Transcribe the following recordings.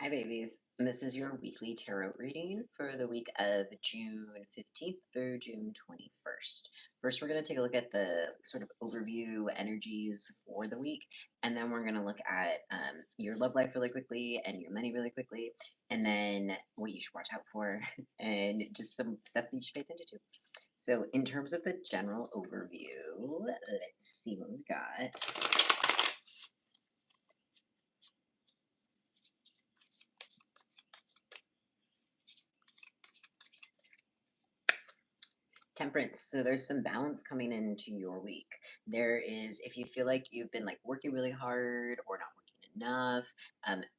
Hi, babies. This is your weekly tarot reading for the week of June 15th through June 21st. First, we're going to take a look at the sort of overview energies for the week, and then we're going to look at your love life really quickly and your money really quickly, and then what you should watch out for, and just some stuff that you should pay attention to. So, in terms of the general overview, let's see what we got. Temperance. So there's some balance coming into your week. There is, if you feel like you've been like working really hard or not working enough,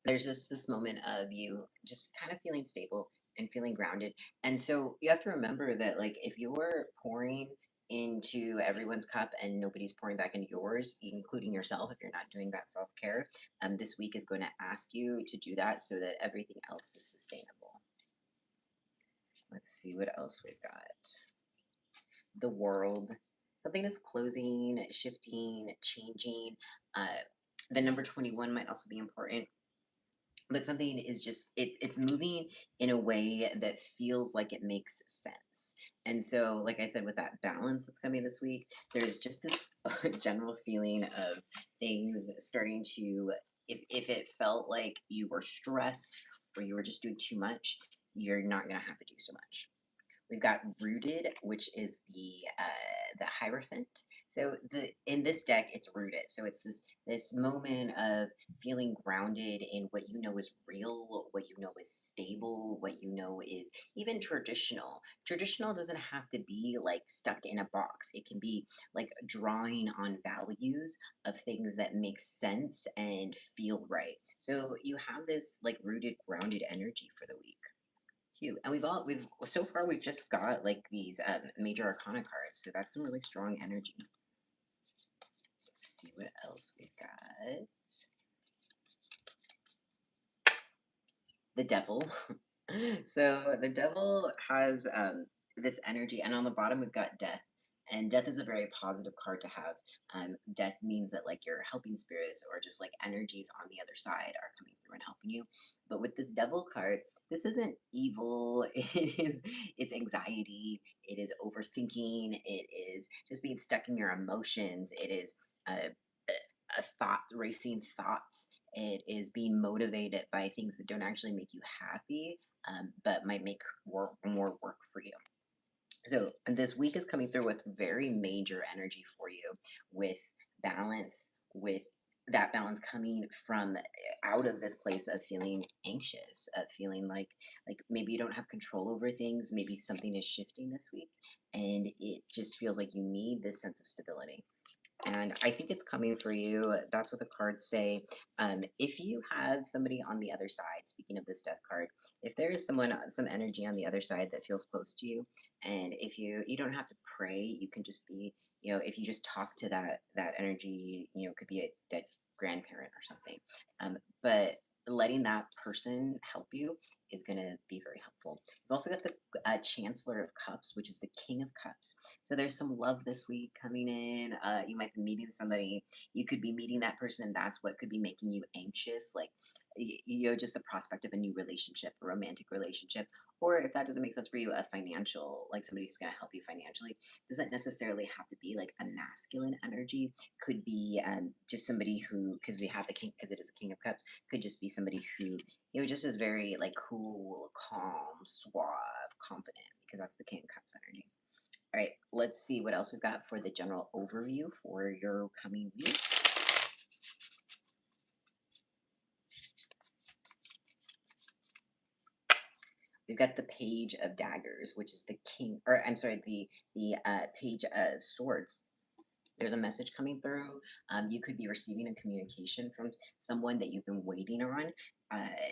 there's just this moment of you just kind of feeling stable and feeling grounded. And so you have to remember that, like, if you're pouring into everyone's cup and nobody's pouring back into yours, including yourself, if you're not doing that self care, this week is going to ask you to do that so that everything else is sustainable. Let's see what else we've got. The world. Something is closing, shifting, changing. Uh, the number 21 might also be important, but something is just it's moving in a way that feels like it makes sense. And so, like I said, with that balance that's coming this week, there's just this general feeling of things starting to, if it felt like you were stressed or you were just doing too much, you're not going to have to do so much. We've got rooted, which is the Hierophant. So the in this deck, it's rooted. So it's this moment of feeling grounded in what you know is real, what you know is stable, what you know is even traditional. Traditional doesn't have to be like stuck in a box. It can be like drawing on values of things that make sense and feel right. So you have this like rooted, grounded energy for the week. Cute. And we've so far we've just got like these major arcana cards, so that's some really strong energy. Let's see what else we've got. The devil. So the devil has this energy, and on the bottom we've got death. And death is a very positive card to have. Death means that like your helping spirits or just like energies on the other side are coming through and helping you. But with this devil card, this isn't evil. It's anxiety. It is overthinking. It is just being stuck in your emotions. It is a, a thought, racing thoughts. It is being motivated by things that don't actually make you happy, but might make more work for you. So this week is coming through with very major energy for you, with balance, with that balance coming from out of this place of feeling anxious, of feeling like maybe you don't have control over things, maybe something is shifting this week, and it just feels like you need this sense of stability. And I think it's coming for you. That's what the cards say. If you have somebody on the other side, speaking of this death card, if there is someone, some energy on the other side that feels close to you, and if you don't have to pray, you can just be, if you just talk to that energy, it could be a dead grandparent or something. But letting that person help you is going to be very helpful. We've also got the Chancellor of Cups, which is the King of Cups. So there's some love this week coming in. You might be meeting somebody. You could be meeting that person, and that's what could be making you anxious. Like, just the prospect of a new relationship, a romantic relationship, or if that doesn't make sense for you, a financial, like somebody who's going to help you financially. Doesn't necessarily have to be like a masculine energy. Could be just somebody who, because we have the king, because it is a King of Cups, could just be somebody who just is very like cool, calm, suave, confident, because that's the King of Cups energy. All right, let's see what else we've got for the general overview for your coming week. We've got the Page of Daggers, which is the king, or I'm sorry, the Page of Swords. There's a message coming through. You could be receiving a communication from someone that you've been waiting on.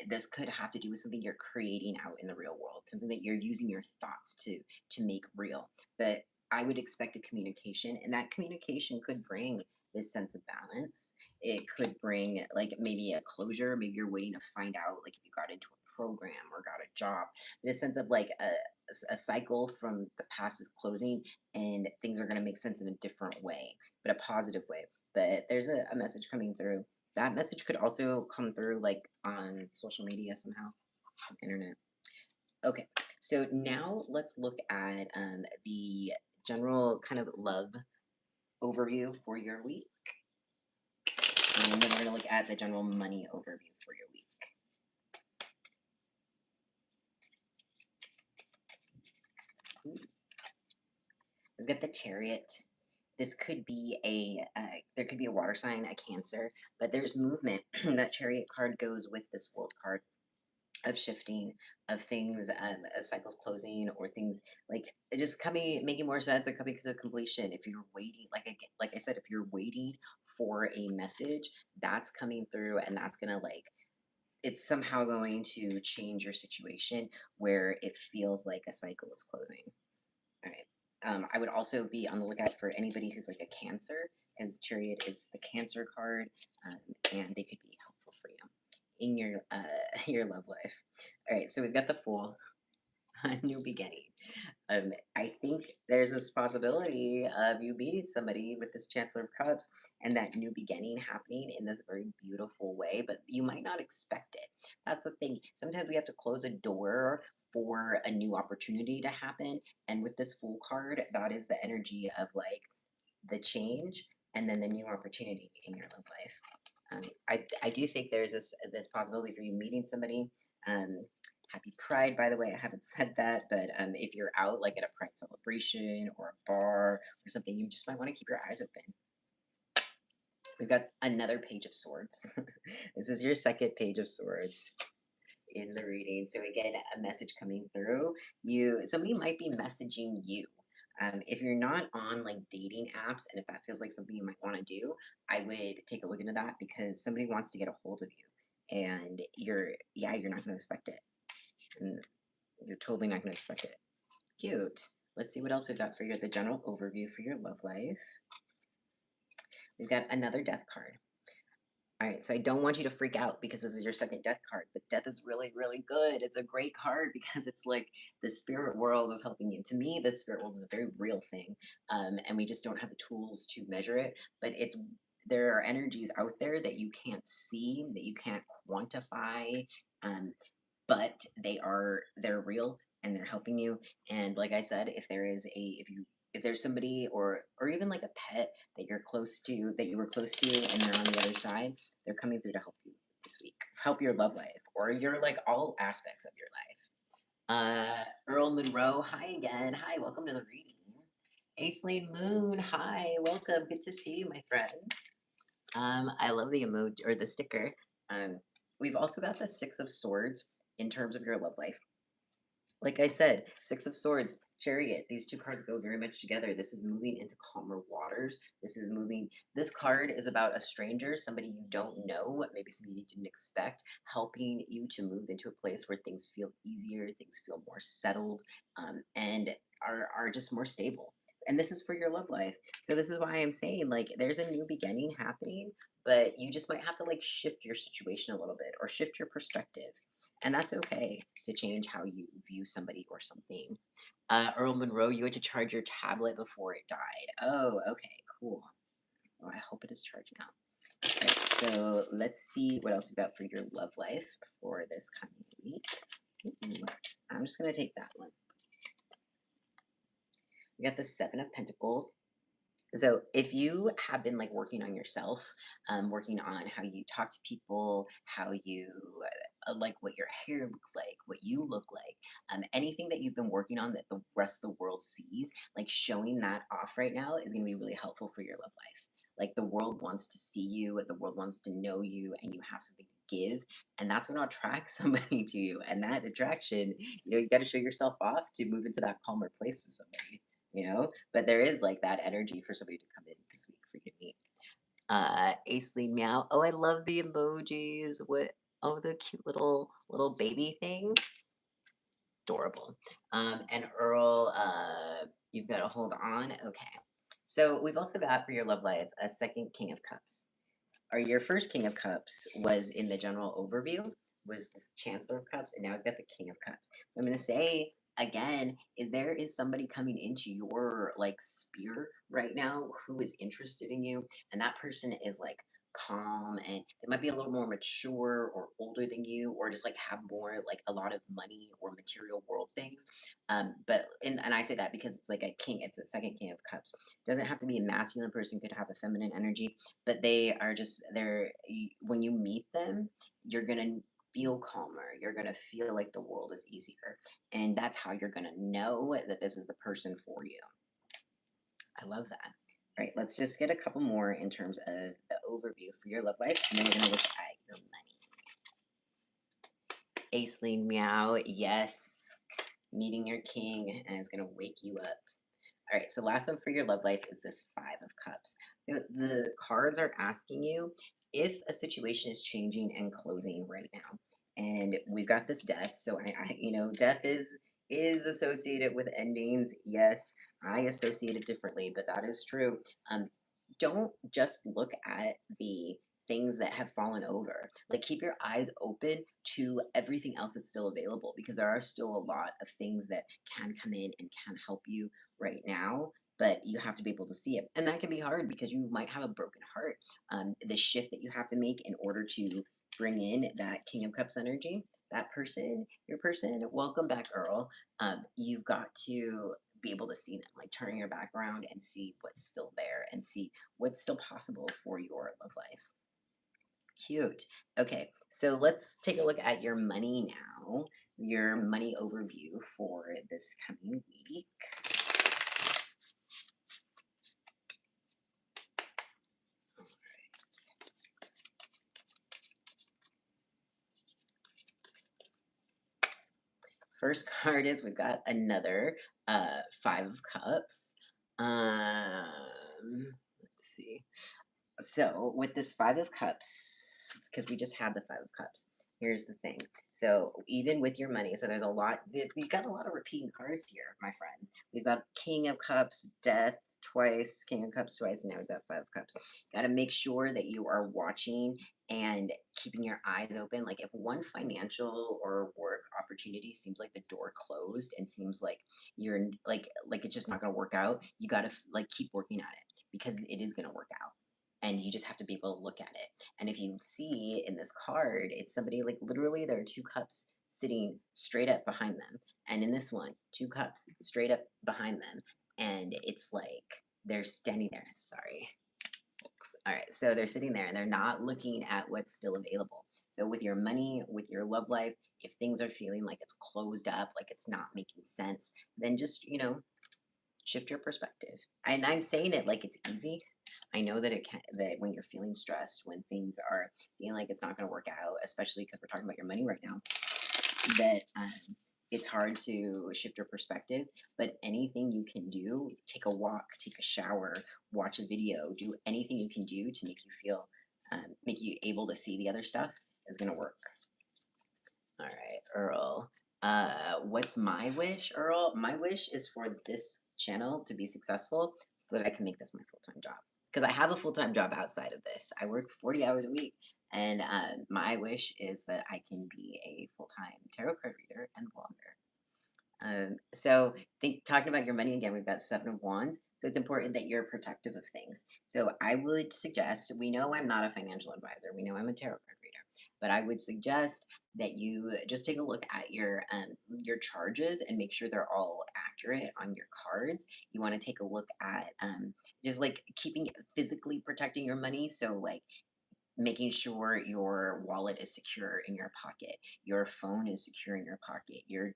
This could have to do with something you're creating out in the real world, something that you're using your thoughts to make real. But I would expect a communication, and that communication could bring this sense of balance. It could bring like maybe a closure. Maybe you're waiting to find out like if you got into a program or got a job. In a sense of like a cycle from the past is closing and things are going to make sense in a different way, but a positive way. But there's a message coming through That message could also come through like on social media somehow, on internet. Okay, so now let's look at the general kind of love overview for your week. And then we're going to look at the general money overview for your week. We've got the Chariot. This could be there could be a water sign, a Cancer, but there's movement. That Chariot card goes with this World card of shifting, of things, of cycles closing, or things like just coming, making more sense and coming to completion. If you're waiting, like I said, if you're waiting for a message, that's coming through, and that's gonna like it's somehow going to change your situation where it feels like a cycle is closing. All right. I would also be on the lookout for anybody who's like a Cancer, because Chariot is the Cancer card, um, and they could be helpful for you in your your love life. All right, so we've got the Fool, a new beginning. I think there's this possibility of you meeting somebody with this Chancellor of Cups and that new beginning happening in this very beautiful way, but you might not expect it. That's the thing. Sometimes we have to close a door for a new opportunity to happen. And with this Fool card, that is the energy of like the change and then the new opportunity in your love life. I do think there's this possibility for you meeting somebody. Um, Happy Pride, by the way. I haven't said that, but if you're out like at a Pride celebration or a bar or something, you just might want to keep your eyes open. We've got another Page of Swords. This is your second Page of Swords in the reading. So again, a message coming through. Somebody might be messaging you. If you're not on like dating apps, and if that feels like something you might want to do, I would take a look into that because somebody wants to get a hold of you, and you're not going to expect it, and you're totally not going to expect it. Cute. Let's see what else we've got for you. The general overview for your love life. We've got another Death card. All right, so I don't want you to freak out because this is your second death card, but death is really, really good. It's a great card because it's like the spirit world is helping you. To me, the spirit world is a very real thing, and we just don't have the tools to measure it. But there are energies out there that you can't see, that you can't quantify, um, but they're real and they're helping you. And like I said, if there's somebody or even like a pet that you're close to that you were close to and they're on the other side, they're coming through to help you this week, help your love life or your like all aspects of your life. Earl Monroe, hi again. Hi, welcome to the reading. Aislinn Moon, hi, welcome. Good to see you, my friend. I love the emoji or the sticker. Um, we've also got the Six of Swords in terms of your love life. Like I said, Six of Swords, Chariot, these two cards go very much together. This is moving into calmer waters. This card is about a stranger, somebody you don't know, maybe somebody you didn't expect, helping you to move into a place where things feel easier, things feel more settled, and are just more stable. And this is for your love life. So this is why I'm saying, like, there's a new beginning happening, but you just might have to, like, shift your situation a little bit or shift your perspective. And that's okay to change how you view somebody or something. Earl Monroe, you had to charge your tablet before it died. Oh, okay, cool. Well, I hope it is charged now. Okay, so let's see what else we got for your love life for this coming week. Ooh, I'm just going to take that one. We got the Seven of Pentacles. So if you have been like working on yourself, working on how you talk to people, how you like what your hair looks like, what you look like, anything that you've been working on that the rest of the world sees, like showing that off right now is going to be really helpful for your love life. Like the world wants to see you, the world wants to know you, and you have something to give, and that's going to attract somebody to you. And that attraction, you got to show yourself off to move into that calmer place with somebody. But there is like that energy for somebody to come in this week for you to meet. Aislinn Meow. Oh, I love the emojis. Oh, the cute little baby things. Adorable. And Earl, you've got to hold on. Okay. So we've also got for your love life a second King of Cups. Or your first King of Cups was in the general overview, was the Chancellor of Cups, and now we've got the King of Cups. I'm going to say again, there is somebody coming into your like sphere right now who is interested in you, and that person is like calm, and they might be a little more mature or older than you, or just like have more like a lot of money or material world things. But and I say that because it's like a king, it's a second king of cups. Doesn't have to be a masculine person, could have a feminine energy, but they are just when you meet them, you're gonna feel calmer. You're gonna feel like the world is easier. And that's how you're gonna know that this is the person for you. I love that. All right, let's just get a couple more in terms of the overview for your love life, and then we're gonna look at your money. Aisling Meow, yes, meeting your king, and it's gonna wake you up. All right, so last one for your love life is this Five of Cups. The cards are asking you if a situation is changing and closing right now, and we've got this death. So death is associated with endings. Yes, I associate it differently, but that is true. Um, don't just look at the things that have fallen over. Like keep your eyes open to everything else that's still available because there are still a lot of things that can come in and can help you right now, but you have to be able to see it. And that can be hard because you might have a broken heart. The shift that you have to make in order to bring in that King of Cups energy, that person, your person, welcome back, Earl. You've got to be able to see them, like turn your back around and see what's still there and see what's still possible for your love life. Cute. Okay, so let's take a look at your money now, your money overview for this coming week. First card is we've got another Five of Cups. Let's see. So with this Five of Cups, because we just had the Five of Cups, here's the thing. So even with your money, so there's a lot. We've got a lot of repeating cards here, my friends. We've got King of Cups, Death twice, King of Cups twice, and now we've got Five of Cups. Got to make sure that you are watching and keeping your eyes open. Like if one financial or work opportunity seems like the door closed and seems like you're like it's just not going to work out, you got to like keep working at it because it is going to work out, and you just have to be able to look at it. And if you see in this card, it's somebody like literally there are two cups sitting straight up behind them. And in this one, two cups straight up behind them. And it's like they're standing there. Sorry. All right. So they're sitting there and they're not looking at what's still available. So with your money, with your love life, if things are feeling like it's closed up, like it's not making sense, then just, shift your perspective. And I'm saying it like it's easy. I know that it can that when you're feeling stressed, when things are feeling like it's not going to work out, especially because we're talking about your money right now, that it's hard to shift your perspective. But anything you can do, take a walk, take a shower, watch a video, do anything you can do to make you able to see the other stuff is going to work. All right, Earl. What's my wish, Earl? My wish is for this channel to be successful so that I can make this my full-time job. Because I have a full-time job outside of this. I work 40 hours a week. And my wish is that I can be a full-time tarot card reader and blogger. So talking about your money again, we've got Seven of Wands. So it's important that you're protective of things. So I would suggest, we know I'm not a financial advisor. We know I'm a tarot card reader, but I would suggest that you just take a look at your charges and make sure they're all accurate on your cards. You want to take a look at just like keeping physically protecting your money. So like making sure your wallet is secure in your pocket, your phone is secure in your pocket, your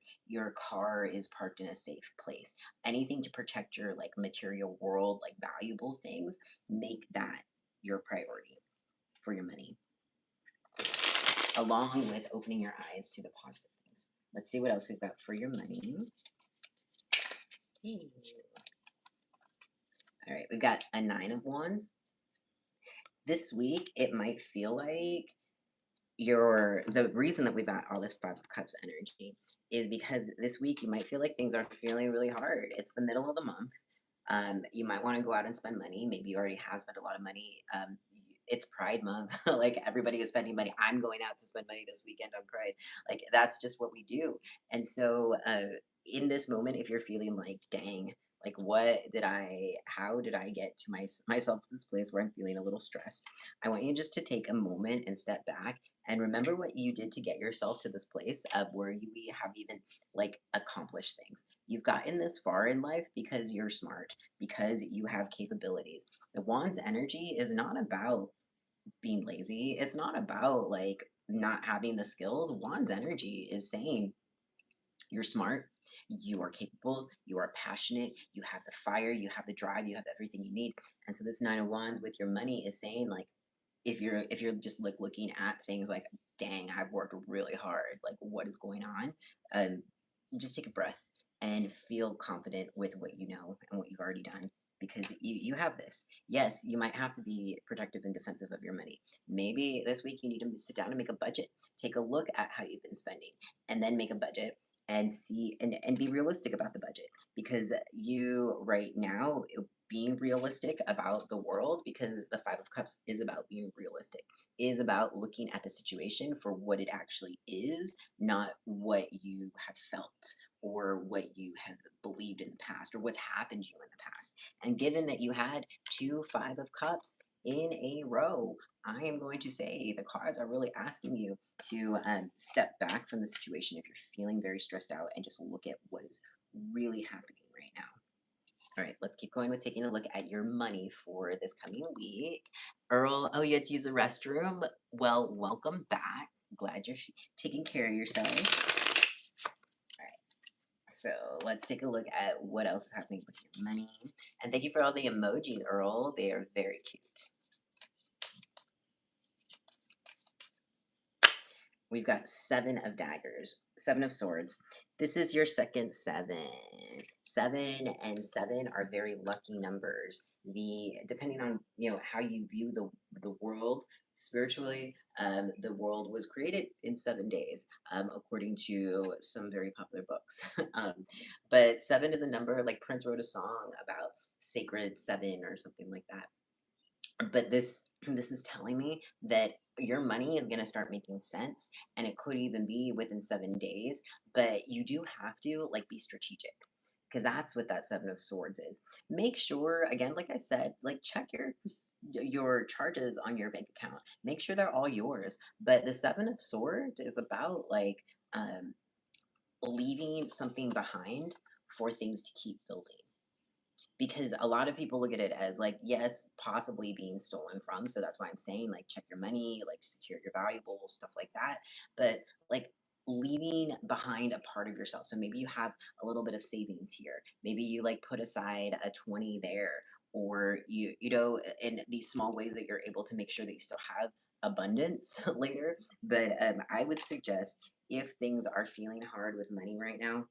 car is parked in a safe place. Anything to protect your like material world, like valuable things, make that your priority for your money, along with opening your eyes to the positive things. Let's see what else we've got for your money. All right, we've got a Nine of Wands. This week, it might feel like the reason that we've got all this Five of Cups energy is because this week you might feel like things are feeling really hard. It's the middle of the month. You might want to go out and spend money. Maybe you already have spent a lot of money. It's Pride Month. Like everybody is spending money. I'm going out to spend money this weekend on Pride. Like that's just what we do. And so in this moment, if you're feeling like, dang, like what did I, how did I get to myself to this place where I'm feeling a little stressed? I want you just to take a moment and step back and remember what you did to get yourself to this place of where you have even like accomplished things. You've gotten this far in life because you're smart, because you have capabilities. The wand's energy is not about being lazy. It's not about like not having the skills. Wand's energy is saying you're smart, you are capable, you are passionate, you have the fire, you have the drive, you have everything you need. And so this nine of wands with your money is saying like if you're just like looking at things like dang, I've worked really hard, like what is going on, um just take a breath and feel confident with what you know and what you've already done, because you have this. Yes, you might have to be protective and defensive of your money. Maybe this week you need to sit down and make a budget, take a look at how you've been spending, and then make a budget and see and be realistic about the budget, because you right now being realistic about the world, because the five of cups is about being realistic, is about looking at the situation for what it actually is, not what you have felt or what you have believed in the past or what's happened to you in the past. And given that you had two five of cups in a row, I am going to say the cards are really asking you to step back from the situation if you're feeling very stressed out and just look at what is really happening right now. All right, let's keep going with taking a look at your money for this coming week. Earl, oh, you had to use the restroom. Well, welcome back. Glad you're taking care of yourself. All right, so let's take a look at what else is happening with your money. And thank you for all the emojis, Earl. They are very cute. We've got seven of daggers, seven of swords. This is your second seven. Seven and seven are very lucky numbers. The depending on how you view the world spiritually, the world was created in 7 days, according to some very popular books. But seven is a number, like Prince wrote a song about sacred seven or something like that. But this is telling me that your money is going to start making sense, and it could even be within 7 days, but you do have to like be strategic, because that's what that seven of swords is. Make sure, again, like I said, like check your charges on your bank account, make sure they're all yours. But the seven of swords is about like um leaving something behind for things to keep building, because a lot of people look at it as like, yes, possibly being stolen from, so that's why I'm saying like check your money, like secure your valuables, stuff like that. But like leaving behind a part of yourself, so maybe you have a little bit of savings here, maybe you like put aside a 20 there, or in these small ways that you're able to make sure that you still have abundance later. But I would suggest, if things are feeling hard with money right now,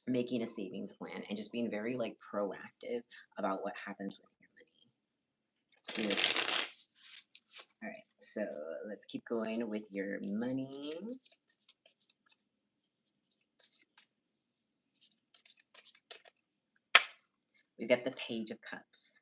making a savings plan and just being very like proactive about what happens with your money. Good. All right, so let's keep going with your money. We've got the Page of Cups.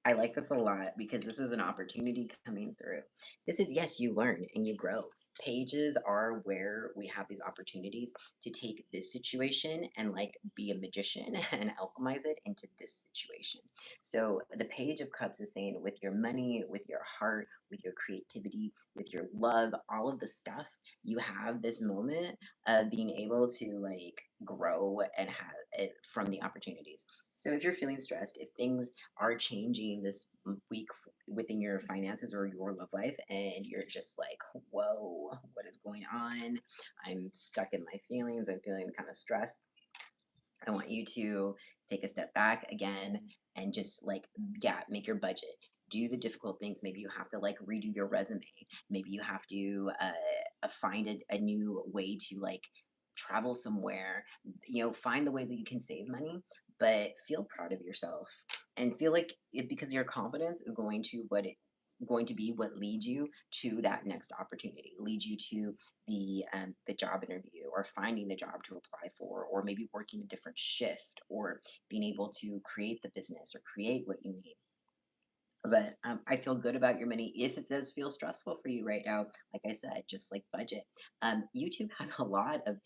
I like this a lot because this is an opportunity coming through. This is, yes, you learn and you grow. Pages are where we have these opportunities to take this situation and like be a magician and alchemize it into this situation. So the Page of Cups is saying, with your money, with your heart, with your creativity, with your love, all of the stuff, you have this moment of being able to like grow and have it from the opportunities. So if you're feeling stressed, if things are changing this week within your finances or your love life, and you're just like, whoa, what is going on? I'm stuck in my feelings, I'm feeling kind of stressed. I want you to take a step back again and just like, yeah, make your budget. Do the difficult things. Maybe you have to like redo your resume. Maybe you have to find a new way to like travel somewhere. Find the ways that you can save money, but feel proud of yourself and feel like because your confidence is going to be what leads you to that next opportunity, leads you to the job interview, or finding the job to apply for, or maybe working a different shift, or being able to create the business or create what you need. But I feel good about your money. If it does feel stressful for you right now, like I said, just like budget. YouTube has a lot of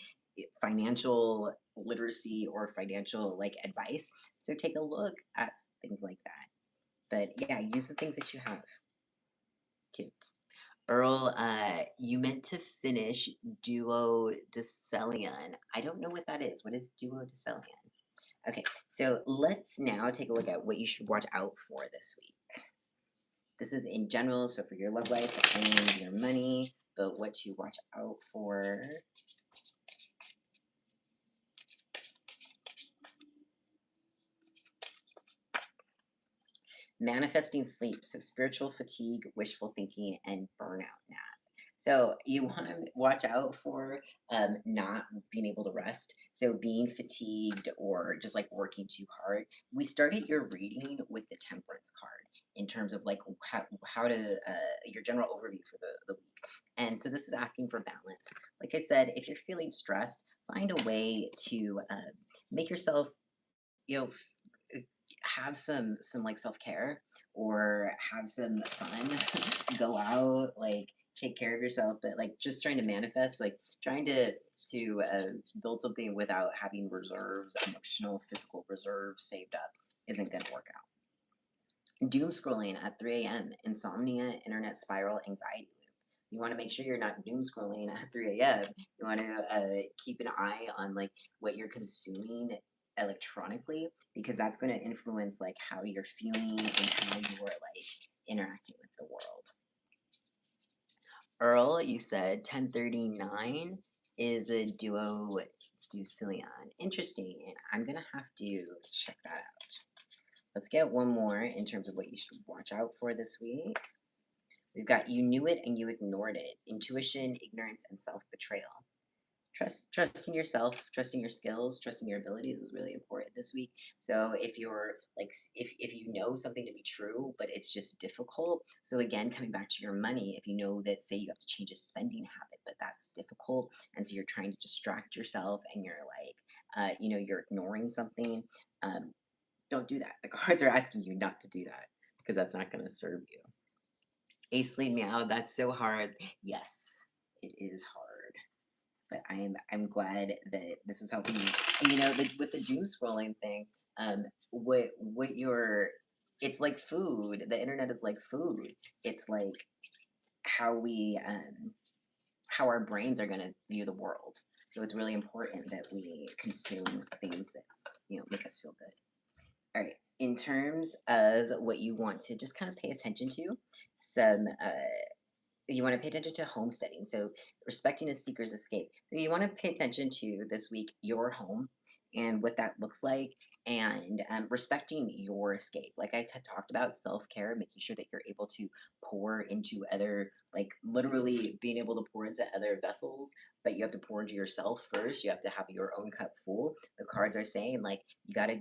financial literacy or financial like advice. So take a look at things like that. But yeah, use the things that you have. Cute. Earl, you meant to finish Duo Decelion. I don't know what that is. What is Duo Decelion? Okay, so let's now take a look at what you should watch out for this week. This is in general, so for your love life and your money, but what to watch out for. Manifesting sleep, so spiritual fatigue, wishful thinking, and burnout nap. So you want to watch out for not being able to rest. So being fatigued or just like working too hard. We started your reading with the temperance card in terms of like how to your general overview for the week. And so this is asking for balance. Like I said, if you're feeling stressed, find a way to make yourself, you know, have some like self-care or have some fun, go out, like take care of yourself, but like just trying to manifest, like trying to build something without having reserves, emotional, physical reserves saved up isn't going to work out. Doom scrolling at 3 a.m., insomnia, internet spiral, anxiety loop. You want to make sure you're not doom scrolling at 3 a.m. You want to keep an eye on like what you're consuming electronically because that's going to influence like how you're feeling and how you're like interacting with the world. Earl, you said 1039 is a duo Ducilion. Interesting. I'm gonna have to check that out. Let's get one more in terms of what you should watch out for this week. We've got you knew it and you ignored it. Intuition, ignorance, and self-betrayal. Trusting yourself, trusting your skills, trusting your abilities is really important this week. So if you're like if you know something to be true but it's just difficult, so again coming back to your money, if you know that say you have to change a spending habit but that's difficult and so you're trying to distract yourself and you're like you're ignoring something, um, don't do that. The cards are asking you not to do that because that's not going to serve you. Ace lead me out. That's so hard. Yes, it is hard. But I'm glad that this is helping you. And with the doom scrolling thing, what you're it's like food. The internet is like food. It's like how we how our brains are gonna view the world. So it's really important that we consume things that make us feel good. All right. In terms of what you want to just kind of pay attention to, some you want to pay attention to homesteading. So respecting a seeker's escape. So you want to pay attention to this week your home and what that looks like and respecting your escape. Like I talked about self-care, making sure that you're able to pour into other, like literally being able to pour into other vessels, but you have to pour into yourself first. You have to have your own cup full. The cards are saying like you got to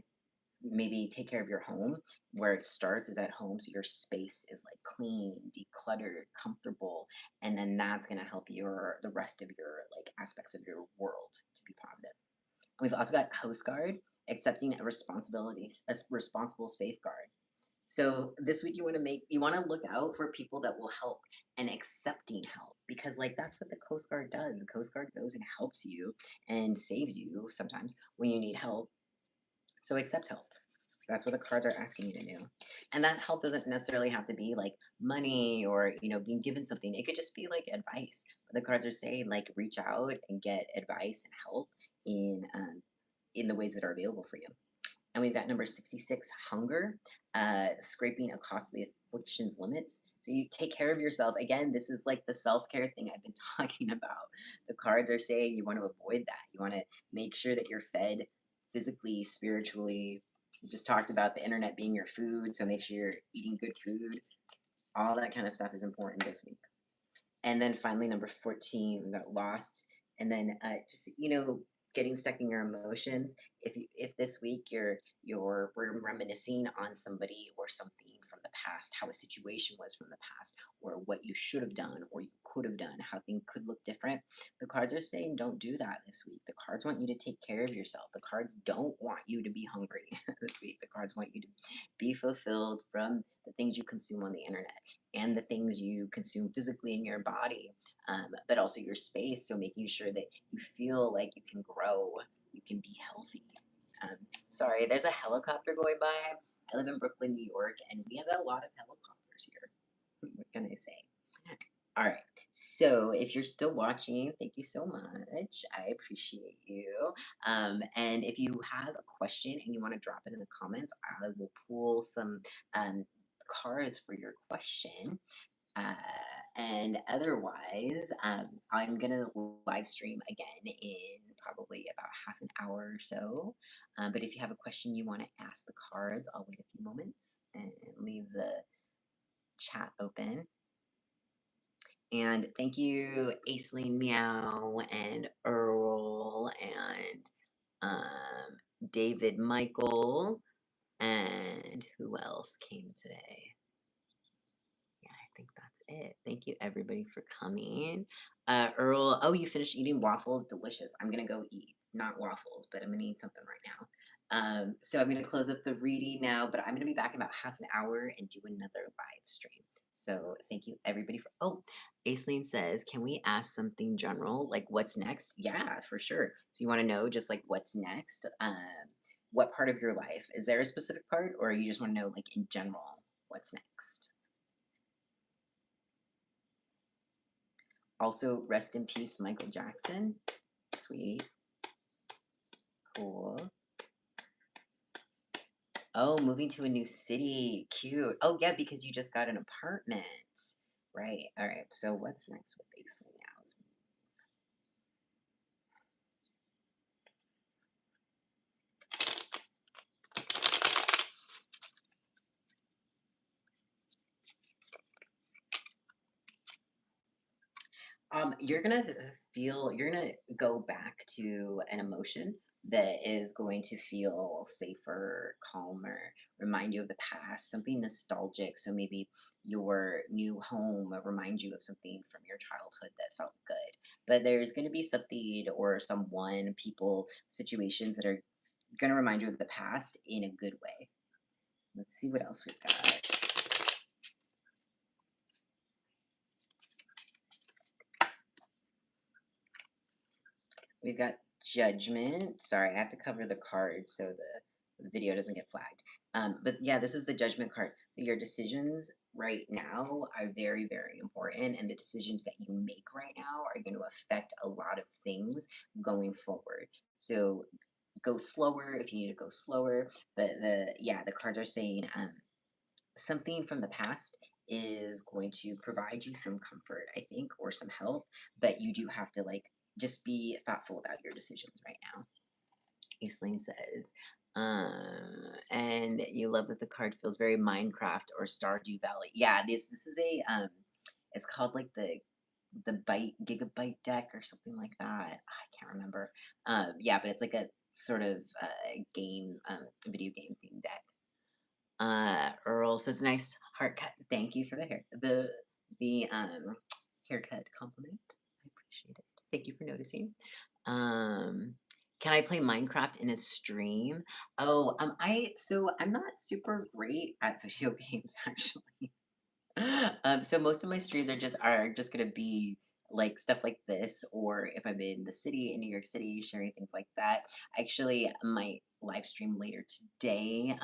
maybe take care of your home. Where it starts is at home, so your space is like clean, decluttered, comfortable, and then that's going to help your the rest of your like aspects of your world to be positive. We've also got Coast Guard accepting a responsible safeguard. So this week you want to look out for people that will help and accepting help because like that's what the Coast Guard does. The Coast Guard goes and helps you and saves you sometimes when you need help, so accept help. That's what the cards are asking you to do. And that help doesn't necessarily have to be like money or, being given something. It could just be like advice. The cards are saying like reach out and get advice and help in the ways that are available for you. And we've got number 66, hunger, scraping a costly affliction's limits. So you take care of yourself. Again, this is like the self-care thing I've been talking about. The cards are saying you want to avoid that. You want to make sure that you're fed physically, spiritually. We just talked about the internet being your food, so make sure you're eating good food. All that kind of stuff is important this week. And then finally, number 14, we got lost. And then just, getting stuck in your emotions. If this week you're reminiscing on somebody or something from the past, how a situation was from the past, or what you should have done or you could have done, how things could look different, the cards are saying don't do that this week. The cards want you to take care of yourself. The cards don't want you to be hungry this week. The cards want you to be fulfilled from the things you consume on the internet and the things you consume physically in your body, but also your space. So making sure that you feel like you can grow, you can be healthy. Um, Sorry, there's a helicopter going by. I live in Brooklyn, New York, and we have a lot of helicopters here. What can I say? All right. So if you're still watching, thank you so much. I appreciate you. And if you have a question and you want to drop it in the comments, I will pull some um, cards for your question. Uh, and otherwise, I'm gonna live stream again in probably about half an hour or so. But if you have a question you want to ask the cards, I'll wait a few moments and leave the chat open. And thank you, Aisling Meow and Earl and David Michael. And who else came today? Yeah, I think that's it. Thank you everybody for coming. Earl, oh, you finished eating waffles? Delicious. I'm gonna go eat, not waffles, but I'm gonna eat something right now. So I'm gonna close up the reading now, but I'm gonna be back in about half an hour and do another live stream. So thank you everybody for, oh, Aisleen says, can we ask something general? Like what's next? Yeah, for sure. So you wanna know just like what's next? What part of your life? Is there a specific part or you just wanna know like in general what's next? Also, rest in peace, Michael Jackson. Sweet. Cool. Oh, moving to a new city. Cute. Oh, yeah, because you just got an apartment. Right. All right. So what's next with Aisling now? You're gonna you're gonna go back to an emotion that is going to feel safer, calmer, remind you of the past, something nostalgic. So maybe your new home remind you of something from your childhood that felt good. But there's gonna be something or someone, people, situations that are gonna remind you of the past in a good way. Let's see what else we've got. We've got judgment. Sorry, I have to cover the card so the video doesn't get flagged. But yeah, this is the judgment card. So your decisions right now are very, very important, and the decisions that you make right now are going to affect a lot of things going forward. So go slower if you need to go slower. But the cards are saying something from the past is going to provide you some comfort, I think, or some help, but you do have to like just be thoughtful about your decisions right now. Aisling says, and you love that the card feels very Minecraft or Stardew Valley. Yeah, this is a it's called like the byte gigabyte deck or something like that. I can't remember. Yeah, but it's like a sort of game video game theme deck. Earl says, "Nice heart cut. Thank you for the hair, the haircut compliment. I appreciate it. Thank you for noticing. Um, can I play Minecraft in a stream? Oh, I'm not super great at video games actually. So most of my streams are just gonna be like stuff like this, or if I'm in the city in New York City, sharing things like that. I actually might live stream later today,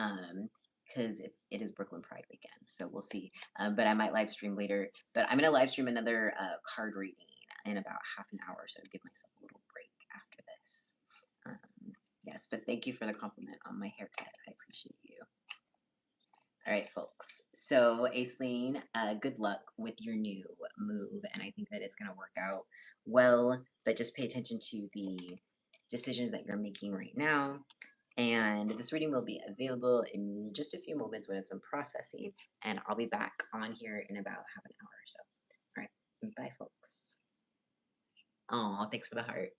because it is Brooklyn Pride weekend, so we'll see. But I might live stream later. But I'm gonna live stream another card reading in about half an hour, so give myself a little break after this. Yes, but thank you for the compliment on my haircut. I appreciate you. All right, folks. So, Aisleen, good luck with your new move, and I think that it's going to work out well. But just pay attention to the decisions that you're making right now. And this reading will be available in just a few moments when it's in processing, and I'll be back on here in about half an hour or so. All right, bye, folks. Oh, thanks for the heart.